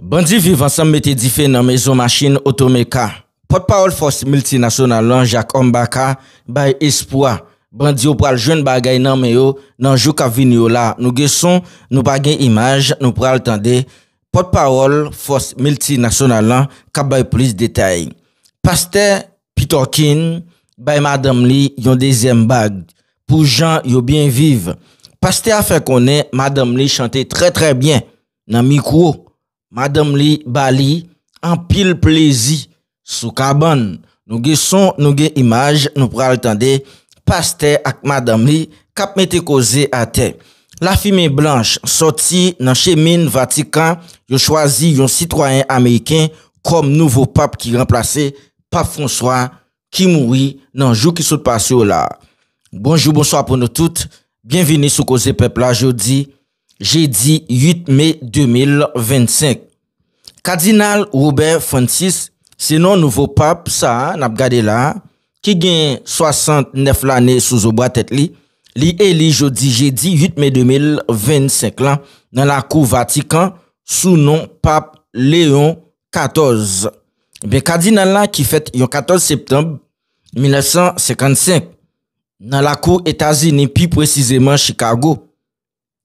Bandi vivant ensemble mettez di fait dans maison machine Automeka. Porte-parole force multinationale Jacques Ombaka bay espoir. Bandi yo pral jeune bagay nan men yo nan jou ka vini yo la. Nou geson nou pa gen image, nou pral tande. Porte-parole force multinationale ka bay plus détail. Pasteur Peterkin bay madame li yon deuxième bague pour gens yo bien vivre. Pasteur a fait connaître madame li chanter très bien nan micro. Madame li bali en pile plaisir sous cabane. Nous gen son, nous gen image, nous pral tande pasteur ak madame li kap mette cause à terre. La fumée blanche sorti dans chemin Vatican, yo choisi un citoyen américain comme nouveau pape qui remplaçait pape François qui mouri dans jour qui saute passé là. Bonjour, bonsoir pour nous toutes. Bienvenue sur Cause Peuple là jeudi 8 mai 2025. Cardinal Robert Francis, c'est non nouveau pape ça, n'a regardé là, qui gagne 69 l'année sous bois tête li éli jeudi 8 mai 2025 là dans la cour Vatican sous nom pape Léon XIV. Ben cardinal là qui fête le 14 septembre 1955 dans la cour États-Unis plus précisément Chicago.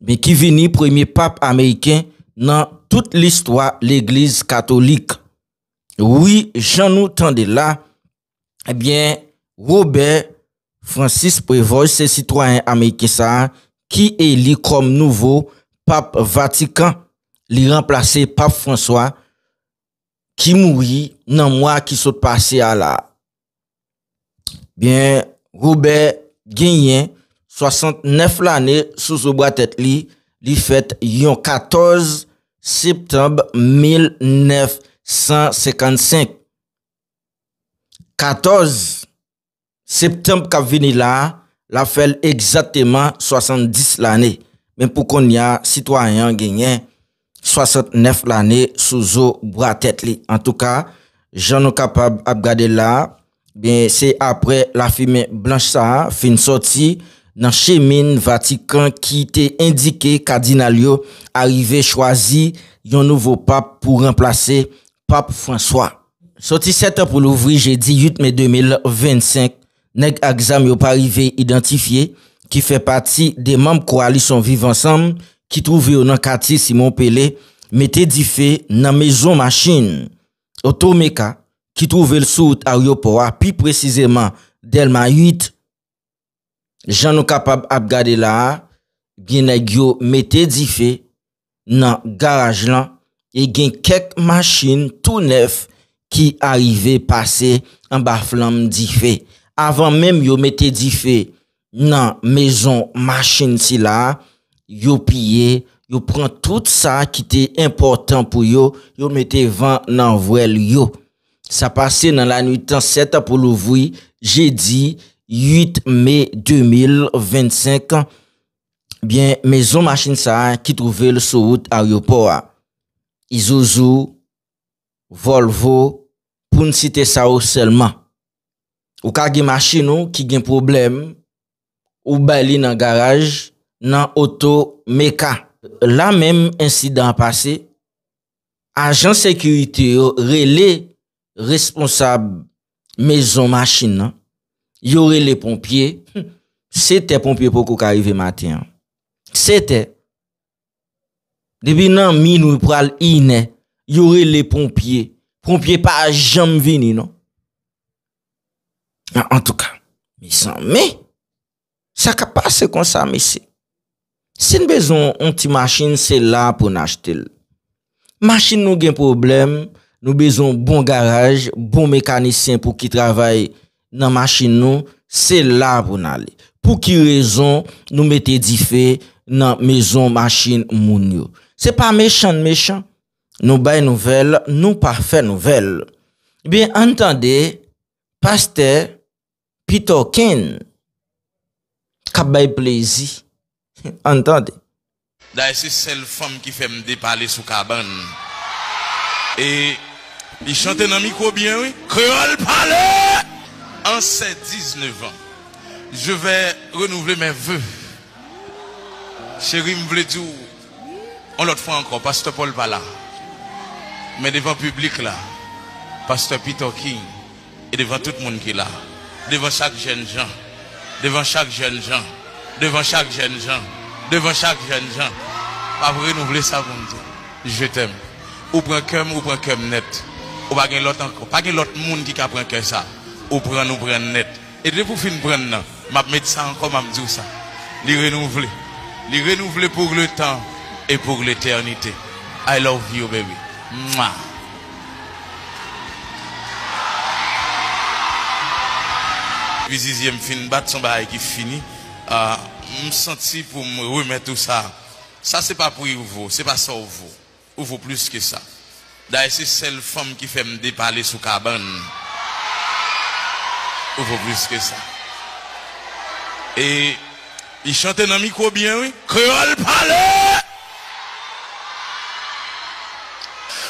Mais qui vini premier pape américain dans toute l'histoire l'église catholique. Oui, j'en nous tendez là, eh bien, Robert Francis Prévost, c'est citoyen américain ça, qui est élu comme nouveau pape Vatican, li remplacé pape François, qui mourit dans mois qui sont passé à la. Bien, Robert gagné 69 l'année sous au bois tête li fait yon 14 septembre 1955. 14 septembre qu'a vini là, la fait exactement 70 l'année. Mais pour qu'on y a citoyen gagné 69 l'année sous au bois tête li. En tout cas, j'en suis capable de regarder là, bien c'est après la fumée blanche ça fin sorti dans chemin Vatican qui était indiqué cardinal yo arrivé choisi un nouveau pape pour remplacer pape François. Sorti 7 ans pour l'ouvrir jeudi 8 mai 2025, nèg exam yo pas arrivé identifié qui fait partie des membres coalition Vivre ensemble qui trouvé dans quartier Simon Pelé mettez di fait dans maison machine Automeka qui trouvé le sous aéroport plus précisément Delma 8. J'en nous capable à regarder là, bien nèg yo mettez di fait dans garage là et gen quelques machines tout neuf qui arrivé passer en bas flamme di fait. Avant même yo mettez di fait dans maison machine si là, yo pillé, yo prend tout ça qui était important pour yo mettez vent dans voile yo. Ça passé dans la nuit 7 pour l'ouvrir jeudi 8 mai 2025, bien, maison machine ça qui trouvait le sur route aéroport. Isuzu, Volvo, pour ne citer ça seulement. Ou ka gen machine qui gen problème, ou bali dans garage, dans Automeka. Là même incident passé, agent sécurité relé responsable maison machine. Y aurait les pompiers, c'était pompiers pour qu'on arrive matin. C'était. Depuis nan minuit pour al iné, y aurait les pompiers. Pompiers pas jamais vini, non? En tout cas, mais, ça ka passe comme ça, monsieur. Si nous besoin une petite machine, c'est là pour n'acheter. Machine nous gen problème, nous besoin bon garage, bon mécanicien pour qui travaille dans machine nous, c'est là pour aller. Pour qui raison nous mettez di fait dans maison machine moun yo. C'est pas méchant. Nous bay nouvelle, nous pas fait nouvelle. Bien entendez, pasteur Peterkin ka bay plaisir. Entendez. D'ailleurs, c'est celle femme qui fait me déparler sous cabane. Et il chante dans micro bien, oui. Créole parler! En ces 19 ans, je vais renouveler mes vœux. Chérie, me voulait dire, on l'autre fois encore, Pasteur Paul pas là. Mais devant le public là, Pasteur Peter King, et devant tout le monde qui est là, devant chaque jeune gens, devant chaque jeune gens, devant chaque jeune gens, devant chaque jeune gens, pas vous renouveler ça pour me dire, je t'aime. Ou prend cœur net. Ou pas gen l'autre encore, pas gen l'autre monde qui prend cœur ça. Ou prend net. Et depuis pour fin prendre, m'a mettre ça encore, m'a dire ça. Li renouveler pour le temps et pour l'éternité. I love you baby. Mouah. Visizième fin battre son bail qui fini. Me senti pour me remettre tout ça. Ça c'est pas pour vous, c'est pas ça pour vous. Ou vaut plus que ça. D'ailleurs c'est celle femme qui fait me déparler sous cabane. Ou vaut plus que ça. Et il chantait dans le micro bien, oui. Créole parler.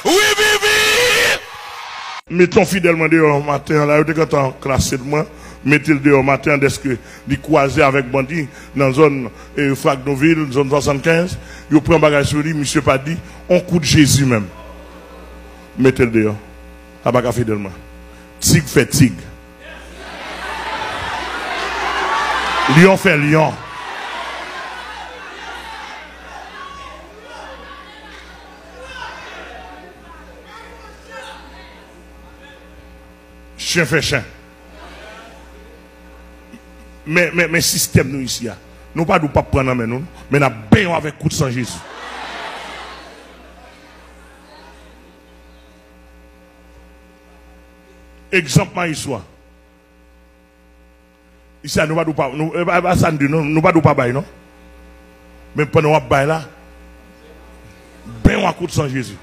Oui, bibi. Mettons fidèlement dehors matin, là, vous êtes en classe de moi. Mettez-le dehors matin, est-ce que les croisés avec bandits dans la zone Fragnoville, zone 75, vous prenez un bagage sur lui, monsieur pas dit, on coup de Jésus même. Mettez-le dehors. Abaga fidèlement. Tigre fait tigre. Lion fait lion. Chien fait chien. Mais système nous ici, nous pas nous pas prendre mais nous, mais nous bien avec coup de sang Jésus. Exemple ma histoire. Ici nous pas nous pas nous pas nous pas bail non. Mais pendant on bail là, bien un coup de sang Jésus.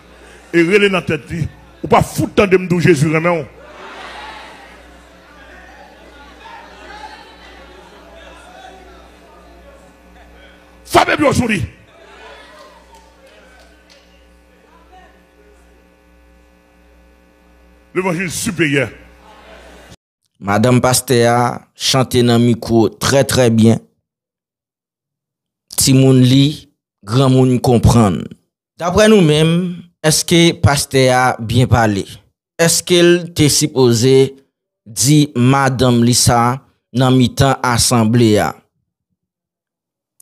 Et relé dans tête dit, ou pas foutre tant de me Jésus remet on. Fabien aujourd'hui. L'évangile supérieur. Madame Pasteur chante dans le micro très bien. Si moun li, grand moun comprendre. D'après nous-mêmes, est-ce que Pasteur a bien parlé? Est-ce qu'elle t'est supposé dire Madame Lisa dans mi-temps assemblée?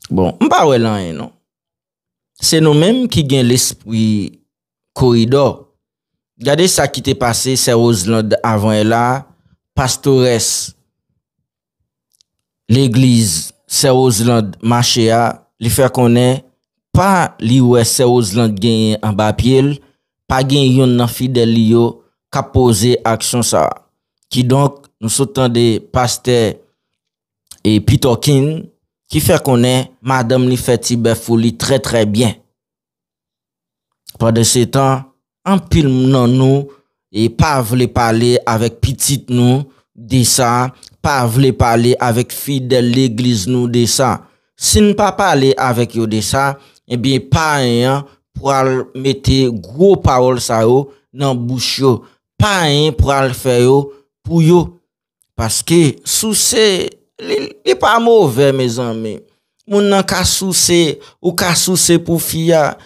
Bon, m'pa wè lan non. C'est nous-mêmes qui gagne l'esprit corridor. Regardez ça qui t'est passé, c'est Roseland avant elle là, pastoresse. L'église, c'est Roseland marché a, li fait connaître pas li wè c'est Roseland gagne en bas pied, pas gagne yon nan fidèle li yo ka poser action ça. Qui donc nous sautons des pasteurs et Peter King qui fait connaître madame li fait tibef li très bien. Pendant ce temps, en pile nan nous et pas vle parler avec petite nous de ça, pas vle parler avec fidèle l'église nous de ça. Si nous pas parler avec yo de ça, eh bien pas un pour mettre gros parole ça yo dans bouche yo, pas un pour faire yo pour yo parce que sous c'est li pas mauvais mes amis. Moun nan ka souci ou ka souci pour fia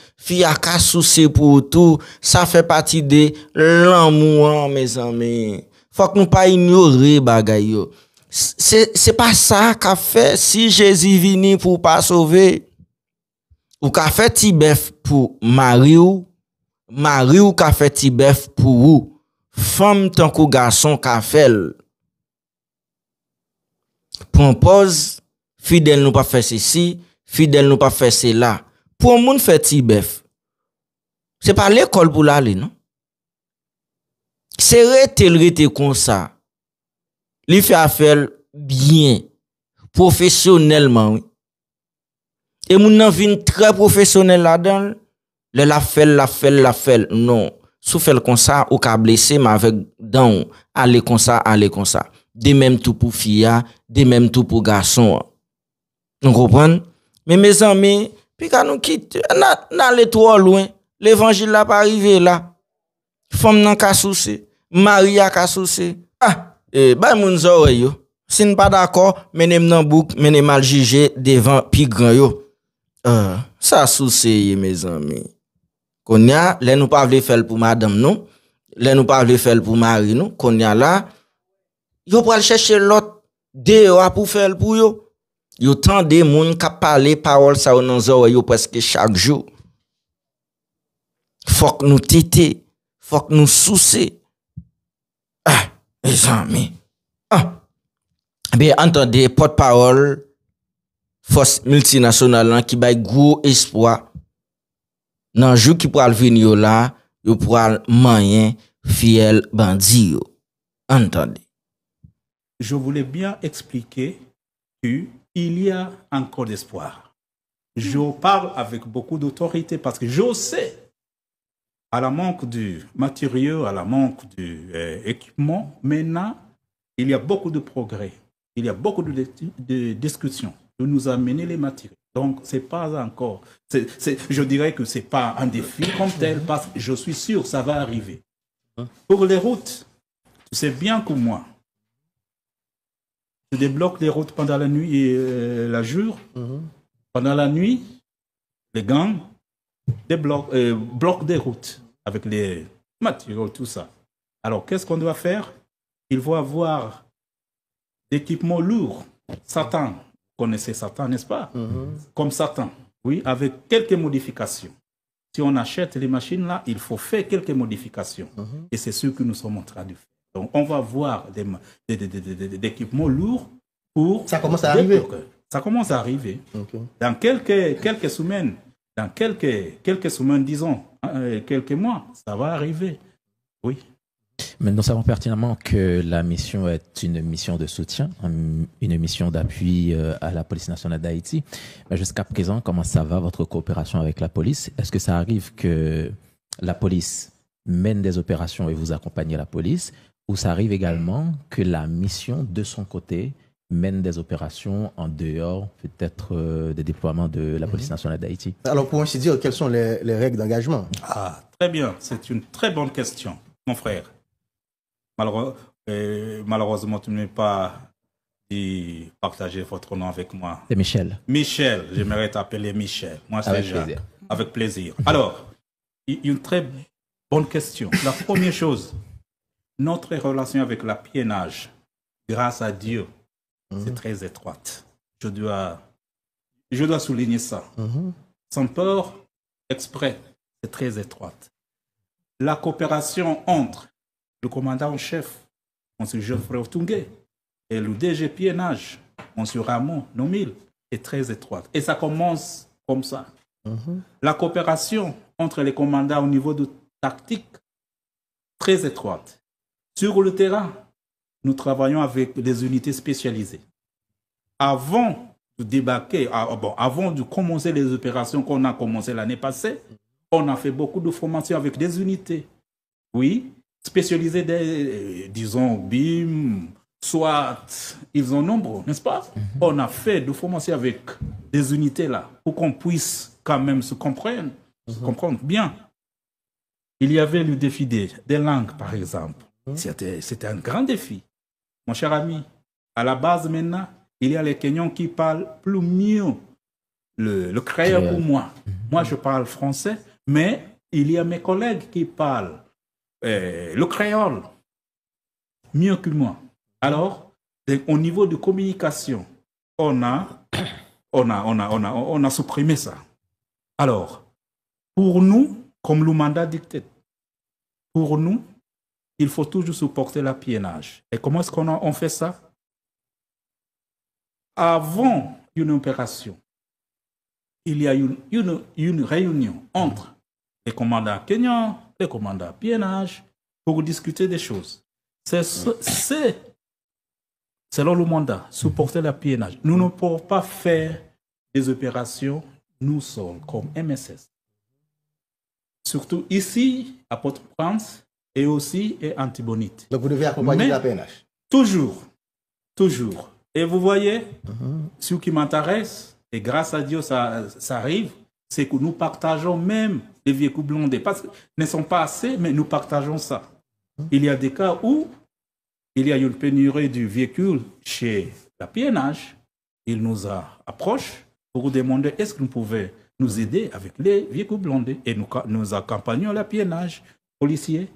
ka souci pour tout, ça fait partie de l'amour mes amis. Faut que nous pas ignorer bagay yo. C'est pas ça qu'a fait si Jésus vini pour pas sauver. Ou qu'a fait tibef pour Marie ou qu'a fait tibef pour ou. Femme tant que garçon qu'a fait. Pour pause, fidèle nous pas fait ceci, fidèle nous pas fait cela. Pour moun fait tibef. C'est pas l'école pour l'aller, non? C'est rete comme ça. Li fait affaire bien, professionnellement, oui. Et moun nan vin très professionnel là-dedans, la fait. Non. Sou fait comme ça, ou ka blessé, mais avec dan, aller comme ça. De même tout pour fille, de même tout pour garçon. Vous comprenez? Mais mes amis, puis quand nous quitte, n'allez trop loin. L'évangile n'a pas arrivé là. Femme nan ka souci, Maria ka souci. Bah moun zore yo. Si n pas d'accord, menem nan bouk, menem mal jugé devant pi grand yo. Ça souci mes amis. Qu'on y a, là nous pas vle faire pour madame nous, là nous pas vle faire pour mari nous, qu'on y a là, yo pral chercher l'autre dehors pour faire pour yo. Yo tant de moun qui parler parole ça dans oreille yo presque chaque jour. Faut que nous tété, faut que nous soucier. Ah, mes amis. Ah. Bien entendez porte-parole force multinationale qui bay gros espoir dans jour qui pourra venir là, yo pourra moyen fiel bandi yo. Entendez. Je voulais bien expliquer qu'il y a encore d'espoir. Je parle avec beaucoup d'autorité parce que je sais, à la manque du matériel, à la manque du équipement, maintenant, il y a beaucoup de progrès. Il y a beaucoup de discussions de nous amener les matériels. Donc, c'est pas encore, je dirais que c'est pas un défi comme tel, parce que je suis sûr que ça va arriver. Pour les routes, tu sais bien que moi, je débloque les routes pendant la nuit et la jour. Pendant la nuit, les gangs bloquent des routes avec les matériaux, tout ça. Alors, qu'est-ce qu'on doit faire? Il faut avoir d'équipements lourds. Satan, vous connaissez Satan, n'est-ce pas? Comme Satan, oui, avec quelques modifications. Si on achète les machines là, il faut faire quelques modifications. Et c'est ce que nous sommes en train de faire. Donc, on va avoir des équipements lourds pour... Ça commence à arriver. Ça commence à arriver. Okay. Dans quelques semaines, disons, quelques mois, ça va arriver. Oui. Mais nous savons pertinemment que la mission est une mission de soutien, une mission d'appui à la police nationale d'Haïti. Mais jusqu'à présent, comment ça va votre coopération avec la police? Est-ce que ça arrive que la police mène des opérations et vous accompagnez la police? Ou ça arrive également que la mission, de son côté, mène des opérations en dehors, peut-être, des déploiements de la police nationale d'Haïti? Alors, pour ainsi dire, quelles sont les règles d'engagement? Ah, très bien. C'est une très bonne question, mon frère. Malheureusement, tu ne m'as pas dit partager votre nom avec moi. C'est Michel. Michel, j'aimerais t'appeler Michel. Moi, c'est Jacques. Plaisir. Avec plaisir. Alors, une très bonne question. La première chose, notre relation avec la piénage, grâce à Dieu, c'est très étroite. Je dois souligner ça. Sans peur, exprès, c'est très étroite. La coopération entre le commandant en chef, M. Geoffrey Otungue, et le DG piénage, M. Ramon Nomil, est très étroite. Et ça commence comme ça. La coopération entre les commandants au niveau de tactique, très étroite. Sur le terrain, nous travaillons avec des unités spécialisées. Avant de débarquer, avant de commencer les opérations qu'on a commencé l'année passée, on a fait beaucoup de formations avec des unités. Oui, spécialisées, disons, BIM, SWAT, ils ont nombreux, n'est-ce pas? On a fait de formations avec des unités là, pour qu'on puisse quand même se comprendre bien. Il y avait le défi des langues, par exemple. C'était un grand défi. Mon cher ami, à la base maintenant, il y a les Kenyans qui parlent plus mieux le créole pour moi. Moi, je parle français, mais il y a mes collègues qui parlent le créole mieux que moi. Alors, au niveau de communication, on a supprimé ça. Alors, pour nous, comme le mandat dicté, pour nous, il faut toujours supporter la piénage. Et comment est-ce qu'on fait ça? Avant une opération, il y a une réunion entre les commandants kenyans, les commandants piénage, pour discuter des choses. C'est selon le mandat, supporter la piénage. Nous ne pouvons pas faire des opérations nous seuls, comme MSS. Surtout ici, à Port-au-Prince, et aussi à Antibonite. Donc vous devez accompagner la PNH. Toujours. Et vous voyez, ce qui m'intéresse, et grâce à Dieu ça arrive, c'est que nous partageons même les véhicules blindés. Parce qu'ils ne sont pas assez, mais nous partageons ça. Il y a des cas où il y a une pénurie du véhicule chez la PNH. Il nous approche pour demander est-ce que nous pouvons nous aider avec les véhicules blindés. Et nous accompagnons le piénage policier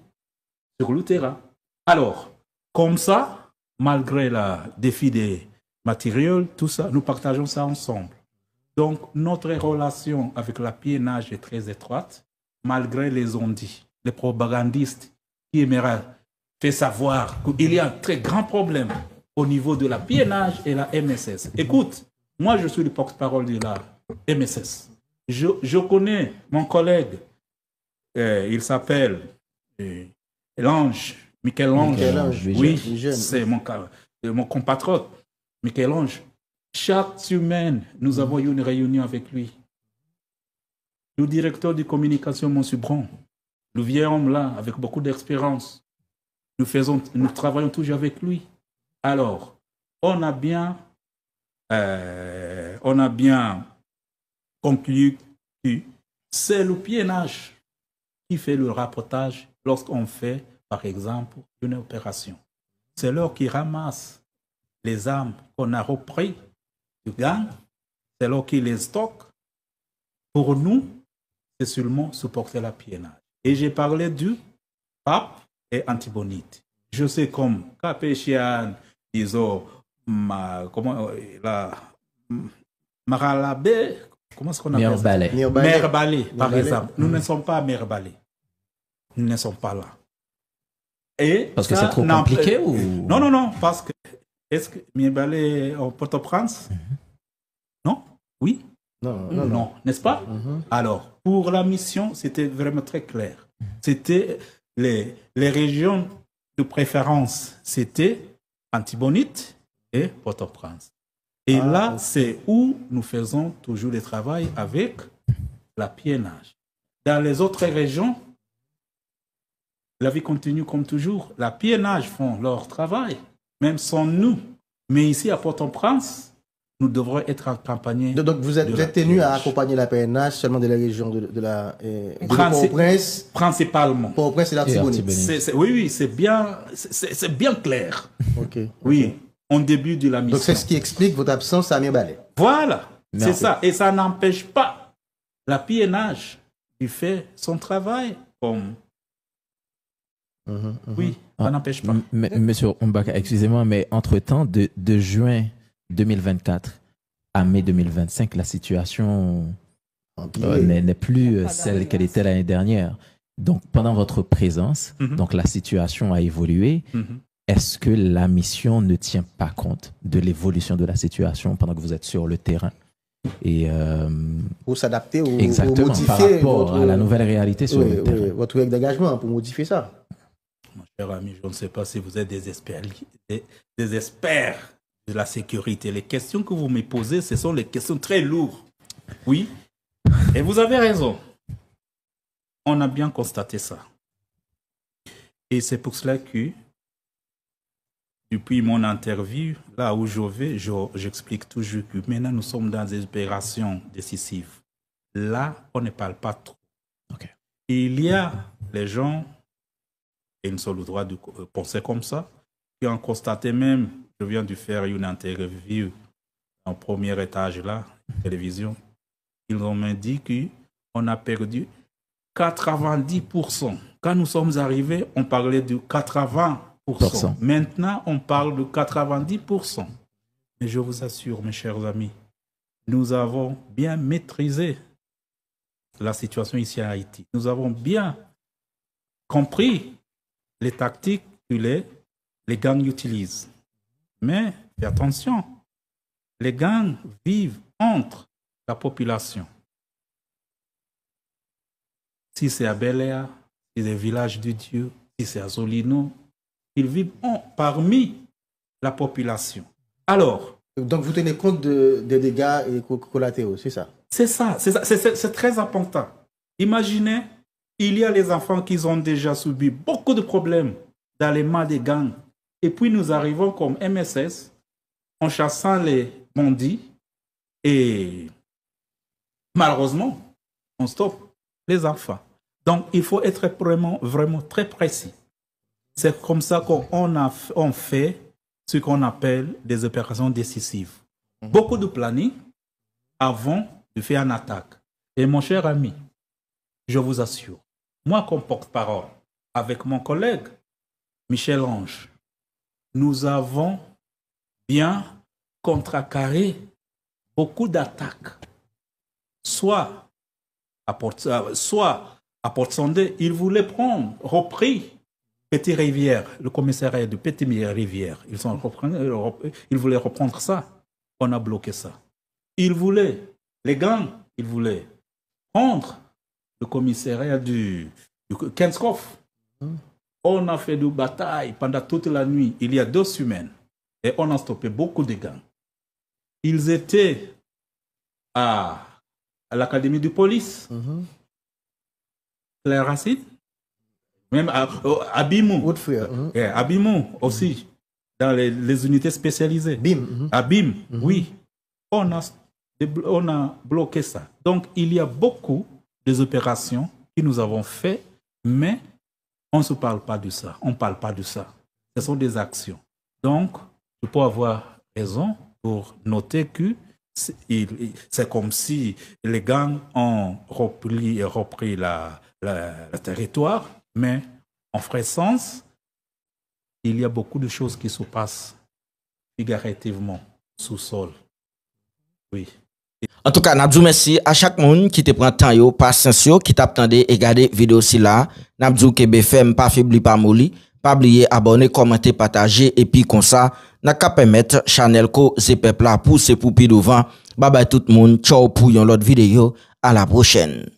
sur le terrain. Alors, comme ça, malgré le défi des matériels, tout ça, nous partageons ça ensemble. Donc, notre relation avec la piénage est très étroite, malgré les ondits, les propagandistes qui aimeraient faire savoir qu'il y a un très grand problème au niveau de la piénage et la MSS. Écoute, moi, je suis le porte-parole de la MSS. Je connais mon collègue, il s'appelle Michel-Ange. Oui, c'est mon compatriote, Michel-Ange. Chaque semaine, nous avons eu une réunion avec lui. Le directeur de communication, M. Bron, le vieil homme là, avec beaucoup d'expérience, nous travaillons toujours avec lui. Alors, on a bien conclu que c'est le piénage qui fait le rapportage lorsqu'on fait, par exemple, une opération. C'est l'heure qui ramasse les armes qu'on a repris du gang, c'est l'heure qui les stocke. Pour nous, c'est seulement supporter la piénage. Et j'ai parlé du pape et Antibonite. Je sais comme Capéchian, disons, Maralabé, comment est-ce qu'on appelle ça? Merbalé, par exemple. Nous ne sommes pas à Merbalé. Nous ne sommes pas là. Et parce que c'est trop compliqué ou... Non, parce que est-ce que Merbalé au Port-au-Prince? Non? Oui? Non, n'est-ce pas? Alors, pour la mission, c'était vraiment très clair. C'était les régions de préférence, c'était Antibonite et Port-au-Prince. Et là, c'est où nous faisons toujours le travail avec la piénage. Dans les autres régions, la vie continue comme toujours. La piénage font leur travail, même sans nous. Mais ici, à Port-au-Prince, nous devrons être accompagnés. Donc, vous êtes tenu à accompagner la PNH seulement de la région de Port-au-Prince. Principalement. Port-au-Prince et l'Artibonite. Oui, c'est bien clair. Okay. Oui, en début de la mission. Donc, c'est ce qui explique votre absence à Mirbalais. Voilà, c'est ça. Et ça n'empêche pas la PNH qui fait son travail comme... Oui, ça n'empêche pas. Monsieur Oumbaka, excusez-moi, mais entre-temps, de juin 2024 à mai 2025, la situation n'est plus celle qu'elle était l'année dernière. Donc, pendant votre présence, donc la situation a évolué. Est-ce que la mission ne tient pas compte de l'évolution de la situation pendant que vous êtes sur le terrain et pour s'adapter ou exactement, modifier par rapport à la nouvelle réalité sur le terrain. Votre règle d'engagement pour modifier ça. Mon cher ami, je ne sais pas si vous êtes des experts de la sécurité. Les questions que vous me posez, ce sont les questions très lourdes. Oui, et vous avez raison. On a bien constaté ça. Et c'est pour cela que, depuis mon interview, là où je vais, j'explique toujours que maintenant nous sommes dans des opérations décisives. Là, on ne parle pas trop. Okay. Il y a les gens, et ils ont le droit de penser comme ça, qui ont constaté même, je viens de faire une interview en premier étage là, télévision, ils ont même dit qu'on a perdu 90%. Quand nous sommes arrivés, on parlait de 80%. Maintenant, on parle de 90%. Mais je vous assure, mes chers amis, nous avons bien maîtrisé la situation ici à Haïti. Nous avons bien compris les tactiques que les gangs utilisent. Mais, faites attention, les gangs vivent entre la population. Si c'est à Bel-Air, si c'est au village de Dieu, si c'est à Zolino, ils vivent parmi la population. Alors... Donc, vous tenez compte des dégâts collatéraux, c'est ça? C'est ça, c'est très important. Imaginez, il y a les enfants qui ont déjà subi beaucoup de problèmes dans les mains des gangs. Et puis, nous arrivons comme MSS, en chassant les bandits, et malheureusement, on stoppe les enfants. Donc, il faut être vraiment très précis. C'est comme ça qu'on fait ce qu'on appelle des opérations décisives. Beaucoup de planning avant de faire une attaque. Et mon cher ami, je vous assure, moi comme porte-parole, avec mon collègue Michel Ange, nous avons bien contrecarré beaucoup d'attaques. Soit à Port-Sondé, ils voulaient prendre, repris Petit Rivière, le commissariat de Petit Rivière. Ils voulaient reprendre ça. On a bloqué ça. Les gangs, ils voulaient prendre le commissariat du Kenskoff. On a fait des batailles pendant toute la nuit, il y a 2 semaines. Et on a stoppé beaucoup de gangs. Ils étaient à l'académie de police. Claire Racine. Même à Bimou. À Bimou aussi. Dans les unités spécialisées. À BIM, oui. On a bloqué ça. Donc, il y a beaucoup des opérations que nous avons faites, mais on ne se parle pas de ça. On ne parle pas de ça. Ce sont des actions. Donc, je peux avoir raison pour noter que c'est comme si les gangs ont repris le territoire, mais en vrai sens, il y a beaucoup de choses qui se passent figurativement sous sol. Oui. En tout cas, n'abdou merci à chaque monde qui te prend temps yo, patience yo, qui t'attendait et garder vidéo si là. N'abdou que BFM pas faibli pas mouli, pas oublier abonner, commenter, partager et puis comme ça, n'a qu'à permettre channel ko zepep la pousser pour pi devant. Bye bye tout le monde, ciao pour une autre vidéo, à la prochaine.